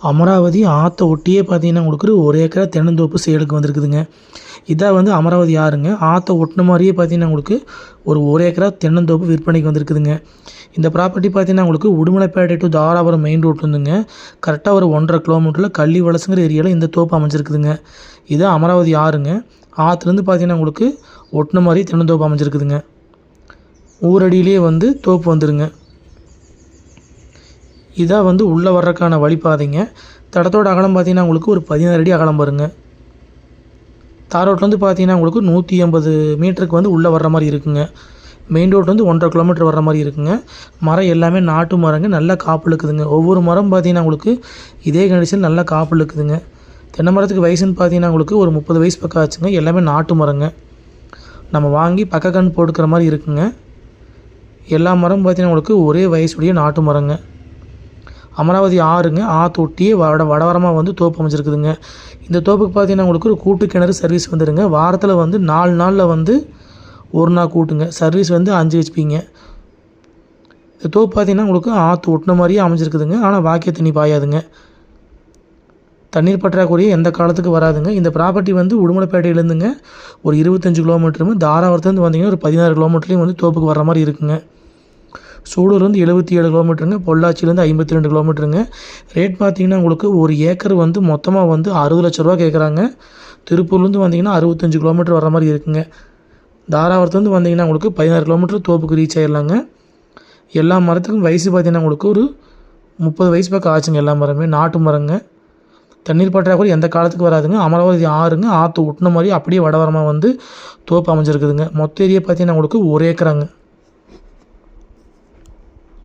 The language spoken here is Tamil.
அமராவதி ஆற்றை ஒட்டியே பார்த்தீங்கன்னா உங்களுக்கு ஒரு ஏக்கரா தென்னந்தோப்பு சேலுக்கு வந்திருக்குதுங்க. இதான் வந்து அமராவதி ஆறுங்க. ஆற்றை ஒட்டின மாதிரியே பார்த்தீங்கன்னா உங்களுக்கு ஒரு ஏக்கரா தென்னந்தோப்பு விற்பனைக்கு வந்திருக்குதுங்க. இந்த ப்ராப்பர்ட்டி பார்த்தீங்கன்னா உங்களுக்கு Udumalaipettai to Dharapuram main road வந்துங்க. கரெக்டாக ஒரு 1.5 கிலோமீட்டரில் கள்ளி வலசுங்கிற ஏரியாவில் இந்த தோப்பு அமைஞ்சிருக்குதுங்க. இதான் அமராவதி ஆறுங்க. ஆற்றுலேருந்து பார்த்தீங்கன்னா உங்களுக்கு ஒட்டின மாதிரி தென்னந்தோப்பு அமைஞ்சிருக்குதுங்க. ஊரடியிலே வந்து தோப்பு வந்துருங்க. இதான் வந்து உள்ளே வர்றதுக்கான வழிபாதைங்க. தடத்தோட அகலம் பார்த்தீங்கன்னா உங்களுக்கு ஒரு 16 அடி அகலம் வருங்க. தார் ரோட்லேருந்து பார்த்தீங்கன்னா உங்களுக்கு 180 மீட்டருக்கு வந்து உள்ளே வர்ற மாதிரி இருக்குங்க. மெயின் ரோட் வந்து 1.5 கிலோமீட்டர் வர்ற மாதிரி இருக்குங்க. மரம் எல்லாமே நாட்டு மரங்க, நல்லா காப்பு இருக்குதுங்க. ஒவ்வொரு மரம் பார்த்தீங்கன்னா உங்களுக்கு இதே கண்டிஷன் நல்லா காப்பு இருக்குதுங்க. தென்னை மரத்துக்கு வயசுன்னு பார்த்தீங்கன்னா உங்களுக்கு ஒரு 30 வயசு பக்கம் ஆச்சுங்க. எல்லாமே நாட்டு மரங்க. நம்ம வாங்கி பக்க கண் போட்டுக்கிற மாதிரி இருக்குங்க. எல்லா மரம் பார்த்தீங்கன்னா உங்களுக்கு ஒரே வயசுடைய நாட்டு மரங்க. அமராவதி ஆறுங்க. ஆற்று ஒட்டியே வடவரமாக வந்து தோப்பு அமைச்சிருக்குதுங்க. இந்த தோப்புக்கு பார்த்தீங்கன்னா உங்களுக்கு ஒரு கூட்டு கிணறு சர்வீஸ் வந்துடுங்க. வாரத்தில் வந்து 4 நாளில் வந்து ஒரு நாள் கூட்டுங்க. சர்வீஸ் வந்து 5 ஹெச்பிங்க. இந்த தோப்பு பார்த்தீங்கன்னா உங்களுக்கு ஆற்று ஒட்டின மாதிரியே அமைஞ்சிருக்குதுங்க. ஆனால் வாக்கிய தண்ணி பாயாதுங்க. தண்ணீர் பற்றாக்குறையே எந்த காலத்துக்கு வராதுங்க. இந்த ப்ராப்பர்ட்டி வந்து உடுமலைப்பேட்டையிலேருந்துங்க ஒரு 25 கிலோமீட்டரும், தாராபுரத்துலேருந்து வந்தீங்கன்னா ஒரு 16 கிலோமீட்டர்லேயும் வந்து தோப்புக்கு வர்ற மாதிரி இருக்குங்க. சூலூர்லேருந்து 77 கிலோமீட்டருங்க. பொள்ளாச்சிலேருந்து 52 கிலோமீட்டருங்க. ரேட் பார்த்தீங்கன்னா உங்களுக்கு ஒரு ஏக்கர் வந்து மொத்தமாக வந்து 60 லட்ச ரூபா கேட்குறாங்க. திருப்பூர்லேருந்து வந்தீங்கன்னா 65 கிலோமீட்டர் வர மாதிரி இருக்குங்க. தாராபுரத்துலேருந்து வந்தீங்கன்னா உங்களுக்கு 16 கிலோமீட்டர் தோப்புக்கு ரீச் ஆகிடலாங்க. எல்லா மரத்துக்கும் வயசு பார்த்தீங்கன்னா உங்களுக்கு ஒரு 30 வயசு பக்கம் ஆச்சுங்க. எல்லா மரமே நாட்டு மரங்க. தண்ணீர் பற்றாக்குறை எந்த காலத்துக்கு வராதுங்க. அமராவதி ஆறுங்க. ஆற்று ஒட்டின மாதிரி அப்படியே வடவரமாக வந்து தோப்பு அமைஞ்சிருக்குதுங்க. மொத்த ஏரியா பார்த்தீங்கன்னா உங்களுக்கு 1 ஏக்கராங்க.